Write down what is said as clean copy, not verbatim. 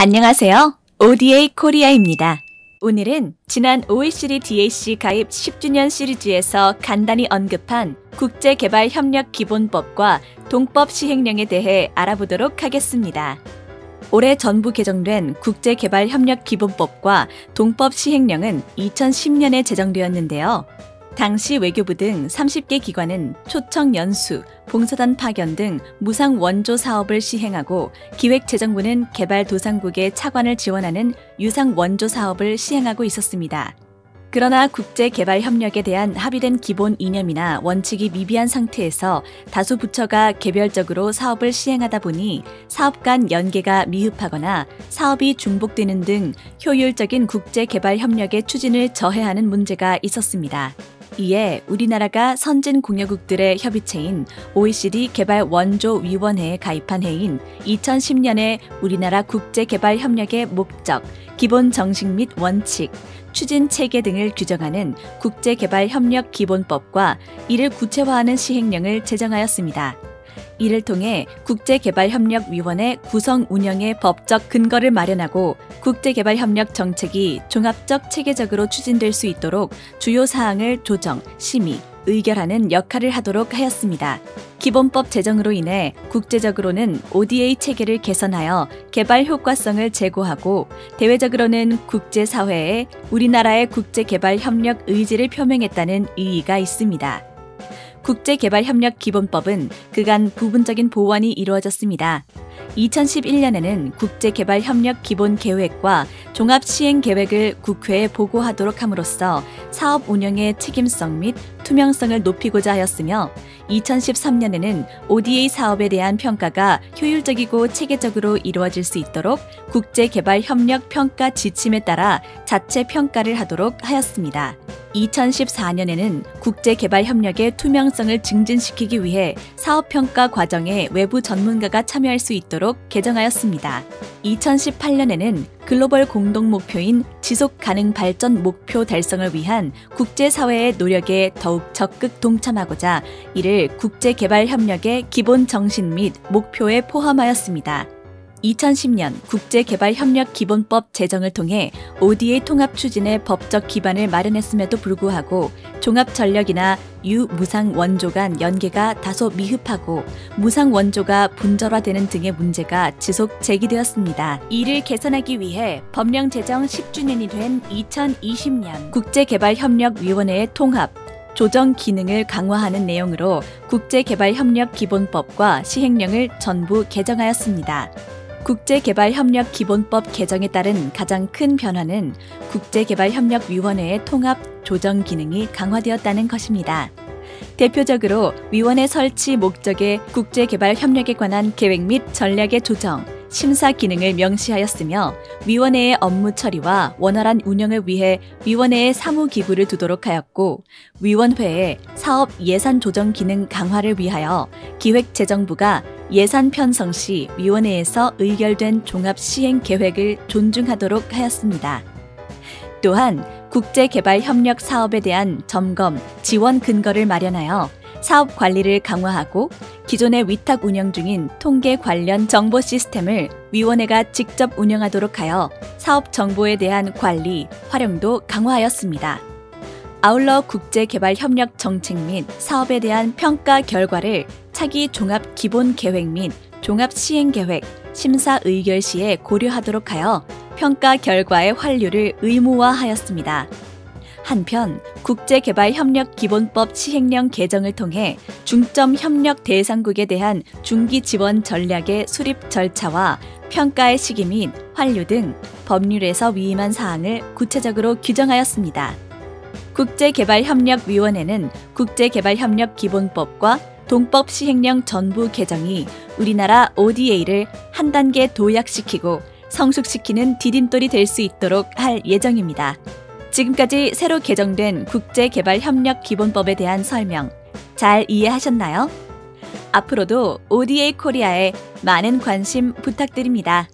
안녕하세요. ODA 코리아입니다. 오늘은 지난 OECD DAC 가입 10주년 시리즈에서 간단히 언급한 국제개발협력기본법과 동법 시행령에 대해 알아보도록 하겠습니다. 올해 전부 개정된 국제개발협력기본법과 동법 시행령은 2010년에 제정되었는데요. 당시 외교부 등 30개 기관은 초청 연수, 봉사단 파견 등 무상 원조 사업을 시행하고 기획재정부는 개발도상국의 차관을 지원하는 유상 원조 사업을 시행하고 있었습니다. 그러나 국제개발협력에 대한 합의된 기본 이념이나 원칙이 미비한 상태에서 다수 부처가 개별적으로 사업을 시행하다 보니 사업 간 연계가 미흡하거나 사업이 중복되는 등 효율적인 국제개발협력의 추진을 저해하는 문제가 있었습니다. 이에 우리나라가 선진공여국들의 협의체인 OECD 개발원조위원회에 가입한 해인 2010년에 우리나라 국제개발협력의 목적, 기본 정식 및 원칙, 추진 체계 등을 규정하는 국제개발협력기본법과 이를 구체화하는 시행령을 제정하였습니다. 이를 통해 국제개발협력위원회 구성 운영의 법적 근거를 마련하고 국제개발협력 정책이 종합적 체계적으로 추진될 수 있도록 주요 사항을 조정, 심의, 의결하는 역할을 하도록 하였습니다. 기본법 제정으로 인해 국제적으로는 ODA 체계를 개선하여 개발 효과성을 제고하고 대외적으로는 국제사회에 우리나라의 국제개발협력 의지를 표명했다는 의의가 있습니다. 국제개발협력기본법은 그간 부분적인 보완이 이루어졌습니다. 2011년에는 국제개발협력기본계획과 종합시행계획을 국회에 보고하도록 함으로써 사업 운영의 책임성 및 투명성을 높이고자 하였으며 2013년에는 ODA 사업에 대한 평가가 효율적이고 체계적으로 이루어질 수 있도록 국제개발협력평가 지침에 따라 자체 평가를 하도록 하였습니다. 2014년에는 국제개발협력의 투명성을 증진시키기 위해 사업평가 과정에 외부 전문가가 참여할 수 있도록 개정하였습니다. 2018년에는 글로벌 공동목표인 지속가능 발전 목표 달성을 위한 국제사회의 노력에 더욱 적극 동참하고자 이를 국제개발협력의 기본 정신 및 목표에 포함하였습니다. 2010년 국제개발협력기본법 제정을 통해 ODA 통합 추진의 법적 기반을 마련했음에도 불구하고 종합전력이나 유무상 원조 간 연계가 다소 미흡하고 무상 원조가 분절화되는 등의 문제가 지속 제기되었습니다. 이를 개선하기 위해 법령 제정 10주년이 된 2020년 국제개발협력위원회의 통합, 조정 기능을 강화하는 내용으로 국제개발협력기본법과 시행령을 전부 개정하였습니다. 국제개발협력기본법 개정에 따른 가장 큰 변화는 국제개발협력위원회의 통합, 조정 기능이 강화되었다는 것입니다. 대표적으로 위원회 설치 목적에 국제개발협력에 관한 계획 및 전략의 조정, 심사 기능을 명시하였으며 위원회의 업무 처리와 원활한 운영을 위해 위원회에 사무기구를 두도록 하였고 위원회의 사업 예산 조정 기능 강화를 위하여 기획재정부가 예산 편성 시 위원회에서 의결된 종합시행계획을 존중하도록 하였습니다. 또한 국제개발협력 사업에 대한 점검, 지원 근거를 마련하여 사업 관리를 강화하고 기존의 위탁 운영 중인 통계 관련 정보 시스템을 위원회가 직접 운영하도록 하여 사업 정보에 대한 관리, 활용도 강화하였습니다. 아울러 국제개발협력 정책 및 사업에 대한 평가 결과를 차기 종합 기본 계획 및 종합 시행 계획, 심사 의결 시에 고려하도록 하여 평가 결과의 환류를 의무화하였습니다. 한편 국제개발협력기본법 시행령 개정을 통해 중점 협력 대상국에 대한 중기 지원 전략의 수립 절차와 평가의 시기 및 환류 등 법률에서 위임한 사항을 구체적으로 규정하였습니다. 국제개발협력위원회는 국제개발협력기본법과 동법 시행령 전부 개정이 우리나라 ODA를 한 단계 도약시키고 성숙시키는 디딤돌이 될 수 있도록 할 예정입니다. 지금까지 새로 개정된 국제개발협력기본법에 대한 설명 잘 이해하셨나요? 앞으로도 ODA 코리아에 많은 관심 부탁드립니다.